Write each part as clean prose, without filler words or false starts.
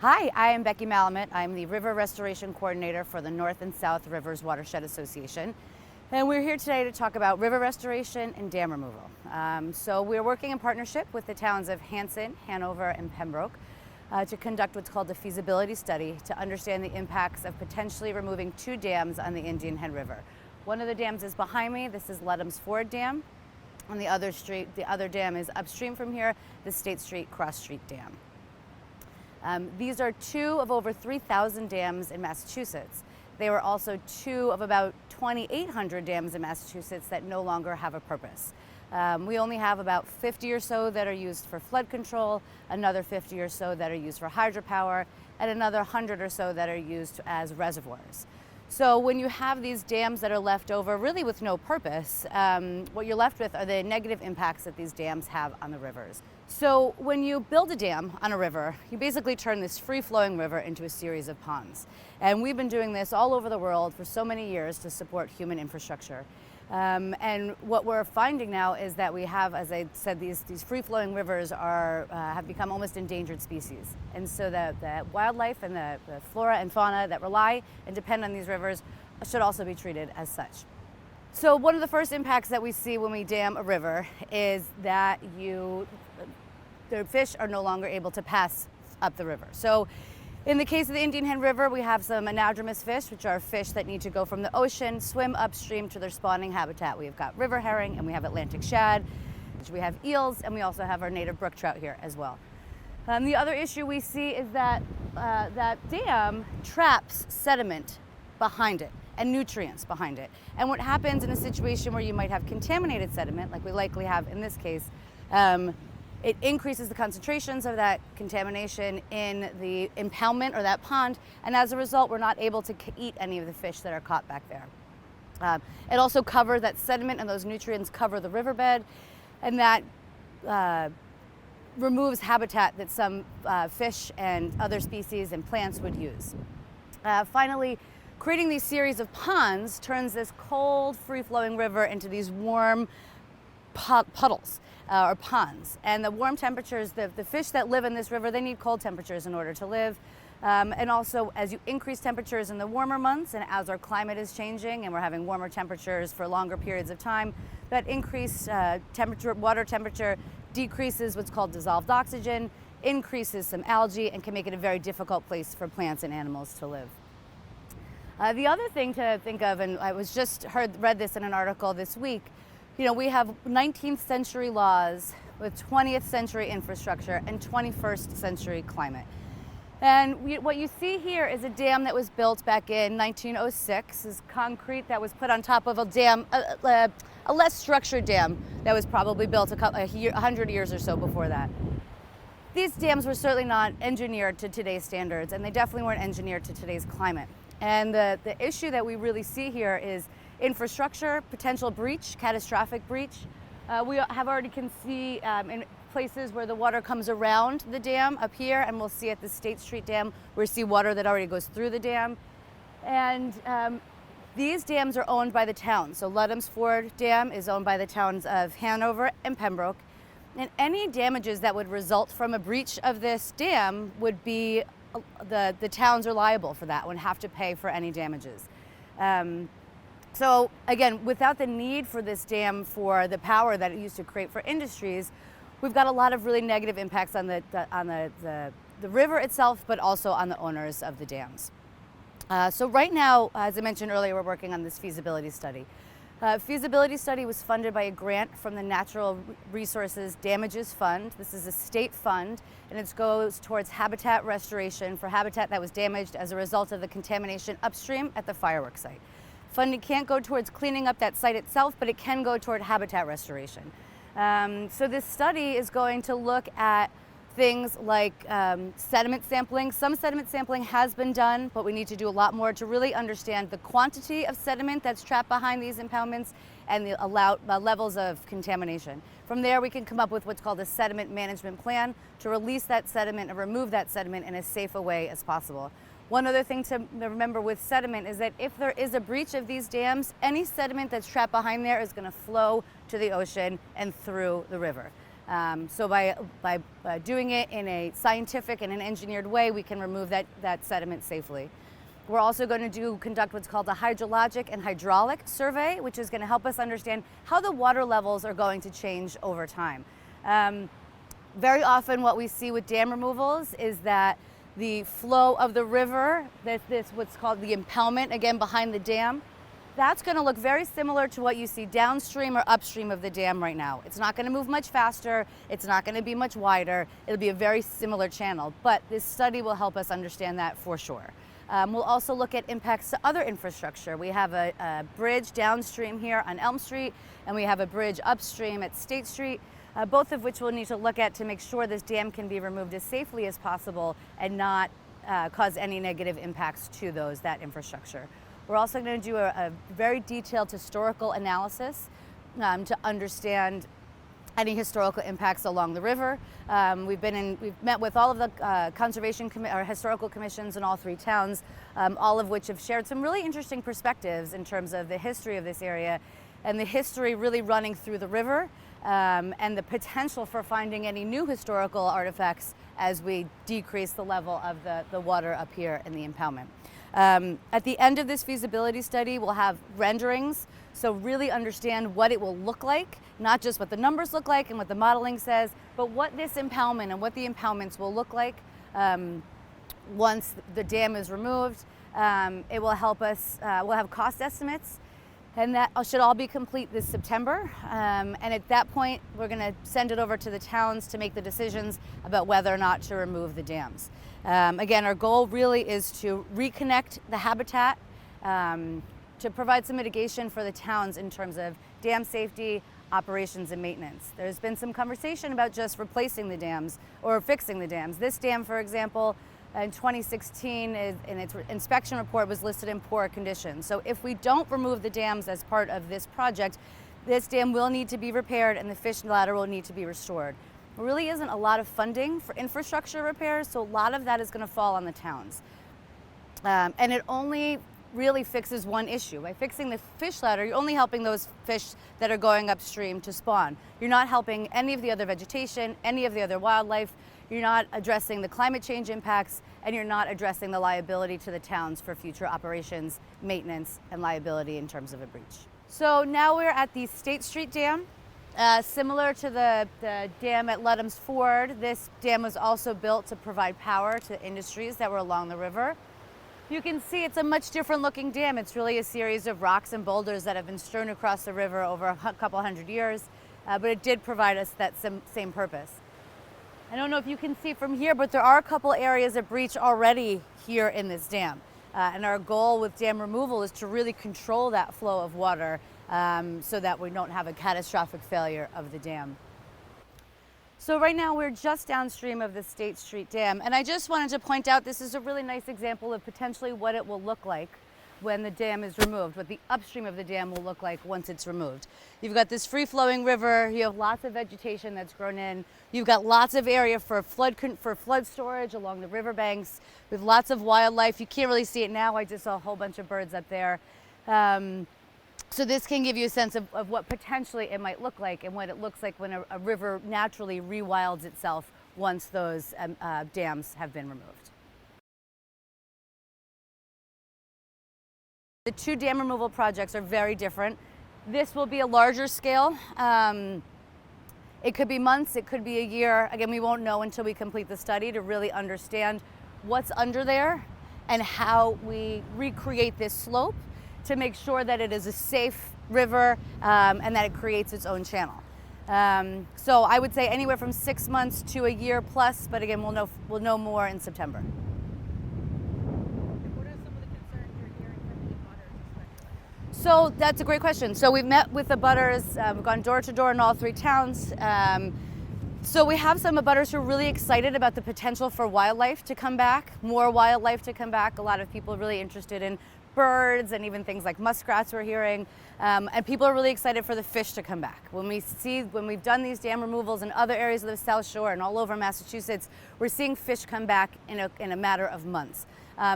Hi, I am Becky Malamut. I'm the River Restoration Coordinator for the North and South Rivers Watershed Association. And we're here today to talk about river restoration and dam removal. So we're working in partnership with the towns of Hanson, Hanover, and Pembroke to conduct what's called a feasibility study to understand the impacts of potentially removing 2 dams on the Indian Head River. One of the dams is behind me. This is Ludham's Ford Dam. On the other dam is upstream from here, the State Street Cross Street Dam. These are 2 of over 3,000 dams in Massachusetts. They were also 2 of about 2,800 dams in Massachusetts that no longer have a purpose. We only have about 50 or so that are used for flood control, another 50 or so that are used for hydropower, and another 100 or so that are used as reservoirs. So when you have these dams that are left over really with no purpose, what you're left with are the negative impacts that these dams have on the rivers. So when you build a dam on a river, you basically turn this free-flowing river into a series of ponds. And we've been doing this all over the world for so many years to support human infrastructure. And what we're finding now is that we have, as I said, these free-flowing rivers have become almost endangered species. And so the wildlife and the flora and fauna that rely and depend on these rivers should also be treated as such. So one of the first impacts that we see when we dam a river is that the fish are no longer able to pass up the river. So in the case of the Indian Head River, we have some anadromous fish, which are fish that need to go from the ocean, swim upstream to their spawning habitat. We've got river herring and we have Atlantic shad, we have eels, and we also have our native brook trout here as well. The other issue we see is that that dam traps sediment behind it and nutrients behind it. And what happens in a situation where you might have contaminated sediment, like we likely have in this case, it increases the concentrations of that contamination in the impoundment or that pond, and as a result, we're not able to eat any of the fish that are caught back there. It also covers that sediment, and those nutrients cover the riverbed, and that removes habitat that some fish and other species and plants would use. Finally, creating these series of ponds turns this cold, free-flowing river into these warm puddles. Or ponds. And the warm temperatures, the fish that live in this river, they need cold temperatures in order to live. And also, as you increase temperatures in the warmer months, and as our climate is changing and we're having warmer temperatures for longer periods of time, that increased water temperature decreases what's called dissolved oxygen, increases some algae, and can make it a very difficult place for plants and animals to live. The other thing to think of, and I was just read this in an article this week, we have 19th century laws with 20th century infrastructure and 21st century climate. And what you see here is a dam that was built back in 1906. This is concrete that was put on top of a dam, a less structured dam that was probably built 100 years or so before that. These dams were certainly not engineered to today's standards, and they definitely weren't engineered to today's climate. And the issue that we really see here is infrastructure, potential breach, catastrophic breach. We have already can see in places where the water comes around the dam up here, and we'll see at the State Street Dam, we see water that already goes through the dam. And these dams are owned by the town. So Ludham's Ford Dam is owned by the towns of Hanover and Pembroke. And any damages that would result from a breach of this dam would be, the towns are liable for that, would have to pay for any damages. So again, without the need for this dam for the power that it used to create for industries, we've got a lot of really negative impacts on the river itself, but also on the owners of the dams. So right now, as I mentioned earlier, we're working on this feasibility study. Feasibility study was funded by a grant from the Natural Resources Damages Fund. This is a state fund, and it goes towards habitat restoration for habitat that was damaged as a result of the contamination upstream at the fireworks site. Funding can't go towards cleaning up that site itself, but it can go toward habitat restoration. So this study is going to look at things like sediment sampling. Some sediment sampling has been done, but we need to do a lot more to really understand the quantity of sediment that's trapped behind these impoundments and the levels of contamination. From there, we can come up with what's called a sediment management plan to release that sediment and remove that sediment in as safe a way as possible. One other thing to remember with sediment is that if there is a breach of these dams, any sediment that's trapped behind there is going to flow to the ocean and through the river. So by doing it in a scientific and an engineered way, we can remove that sediment safely. We're also going to conduct what's called a hydrologic and hydraulic survey, which is going to help us understand how the water levels are going to change over time. Very often what we see with dam removals is that the flow of the river, this what's called the impoundment, again behind the dam, that's going to look very similar to what you see downstream or upstream of the dam right now. It's not going to move much faster, it's not going to be much wider, it'll be a very similar channel, but this study will help us understand that for sure. We'll also look at impacts to other infrastructure. We have a bridge downstream here on Elm Street, and we have a bridge upstream at State Street, both of which we'll need to look at to make sure this dam can be removed as safely as possible and not cause any negative impacts to that infrastructure. We're also going to do a very detailed historical analysis to understand any historical impacts along the river. We've met with all of the conservation or historical commissions in all 3 towns, all of which have shared some really interesting perspectives in terms of the history of this area and the history really running through the river, and the potential for finding any new historical artifacts as we decrease the level of the water up here in the impoundment. At the end of this feasibility study, we'll have renderings, so really understand what it will look like, not just what the numbers look like and what the modeling says, but what this impoundment and what the impoundments will look like once the dam is removed. It will help us, we'll have cost estimates, and that should all be complete this September. And at that point, we're going to send it over to the towns to make the decisions about whether or not to remove the dams. Again, our goal really is to reconnect the habitat, to provide some mitigation for the towns in terms of dam safety, operations, and maintenance. There's been some conversation about just replacing the dams or fixing the dams. This dam, for example, in 2016, in its inspection report, was listed in poor condition. So if we don't remove the dams as part of this project, this dam will need to be repaired and the fish ladder will need to be restored. There really isn't a lot of funding for infrastructure repairs, so a lot of that is going to fall on the towns. And it only really fixes one issue. By fixing the fish ladder, you're only helping those fish that are going upstream to spawn. You're not helping any of the other vegetation, any of the other wildlife. You're not addressing the climate change impacts, and you're not addressing the liability to the towns for future operations, maintenance, and liability in terms of a breach. So now we're at the State Street Dam. Similar to the dam at Ludham's Ford, this dam was also built to provide power to industries that were along the river. You can see it's a much different looking dam. It's really a series of rocks and boulders that have been strewn across the river over a couple hundred years, but it did provide us that same purpose. I don't know if you can see from here, but there are a couple areas of breach already here in this dam. And our goal with dam removal is to really control that flow of water so that we don't have a catastrophic failure of the dam. So right now we're just downstream of the State Street Dam, and I just wanted to point out this is a really nice example of potentially what it will look like when the dam is removed, what the upstream of the dam will look like once it's removed. You've got this free-flowing river, you have lots of vegetation that's grown in, you've got lots of area for flood storage along the riverbanks, with lots of wildlife. You can't really see it now, I just saw a whole bunch of birds up there. So this can give you a sense of what potentially it might look like and what it looks like when a river naturally rewilds itself once those dams have been removed. The 2 dam removal projects are very different. This will be a larger scale. It could be months, it could be a year. Again, we won't know until we complete the study to really understand what's under there and how we recreate this slope to make sure that it is a safe river and that it creates its own channel. So I would say anywhere from 6 months to a year plus, but again, we'll know more in September. What are some of the concerns you're hearing from the abutters? So that's a great question. So we've met with the abutters, we've gone door to door in all 3 towns. So we have some abutters who are really excited about the potential for wildlife to come back, more wildlife to come back. A lot of people are really interested in birds and even things like muskrats we're hearing. And people are really excited for the fish to come back. When we've done these dam removals in other areas of the South Shore and all over Massachusetts, we're seeing fish come back in a matter of months.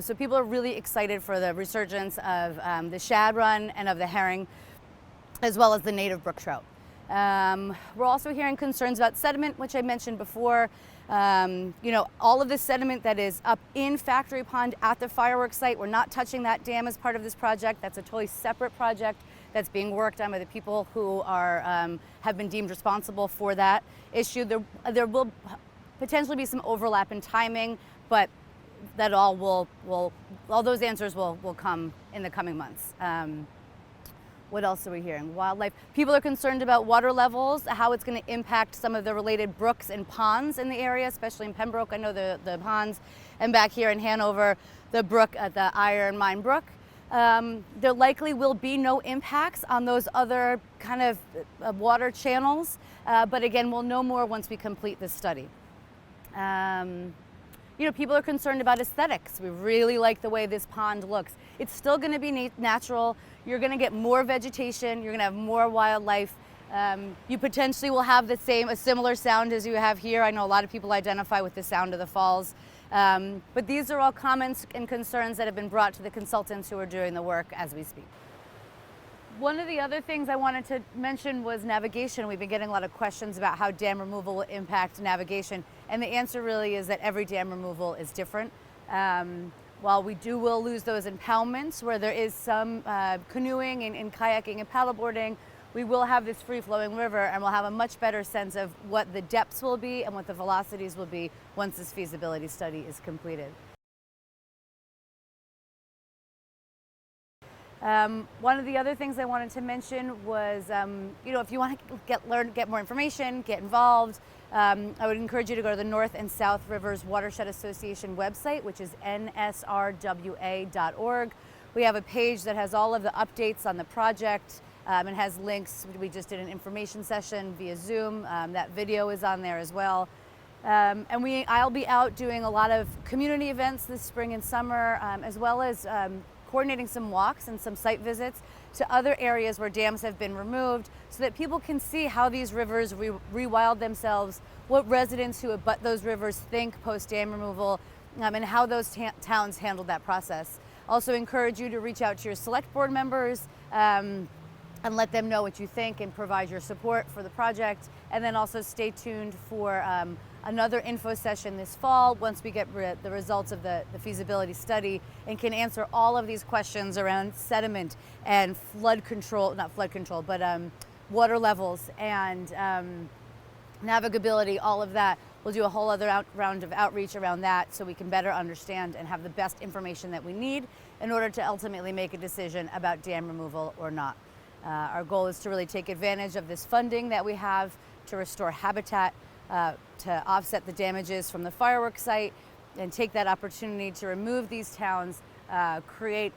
So people are really excited for the resurgence of the shad run and of the herring, as well as the native brook trout. We're also hearing concerns about sediment, which I mentioned before. All of the sediment that is up in Factory Pond at the fireworks site, we're not touching that dam as part of this project. That's a totally separate project that's being worked on by the people who have been deemed responsible for that issue. There will potentially be some overlap in timing, but that all those answers will come in the coming months. What else are we hearing? Wildlife. People are concerned about water levels, how it's going to impact some of the related brooks and ponds in the area, especially in Pembroke. I know the ponds, and back here in Hanover, the brook at the Iron Mine Brook. There likely will be no impacts on those other kind of water channels, but again, we'll know more once we complete this study. People are concerned about aesthetics. We really like the way this pond looks. It's still going to be natural. You're going to get more vegetation. You're going to have more wildlife. You potentially will have a similar sound as you have here. I know a lot of people identify with the sound of the falls. But these are all comments and concerns that have been brought to the consultants who are doing the work as we speak. One of the other things I wanted to mention was navigation. We've been getting a lot of questions about how dam removal will impact navigation, and the answer really is that every dam removal is different. While we will lose those impoundments where there is some canoeing and kayaking and paddleboarding, we will have this free-flowing river, and we'll have a much better sense of what the depths will be and what the velocities will be once this feasibility study is completed. One of the other things I wanted to mention was, if you want to get more information, get involved, I would encourage you to go to the North and South Rivers Watershed Association website, which is NSRWA.org. We have a page that has all of the updates on the project and has links. We just did an information session via Zoom. That video is on there as well. I'll be out doing a lot of community events this spring and summer, as well as coordinating some walks and some site visits to other areas where dams have been removed so that people can see how these rivers rewild themselves, what residents who abut those rivers think post-dam removal, and how those towns handled that process. Also encourage you to reach out to your select board members and let them know what you think and provide your support for the project. And then also stay tuned for another info session this fall once we get the results of the feasibility study and can answer all of these questions around sediment and flood control, not flood control, but water levels and navigability, all of that. We'll do a whole other round of outreach around that so we can better understand and have the best information that we need in order to ultimately make a decision about dam removal or not. Our goal is to really take advantage of this funding that we have to restore habitat, to offset the damages from the fireworks site, and take that opportunity to remove these towns, create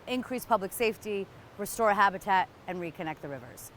increased public safety, restore habitat, and reconnect the rivers.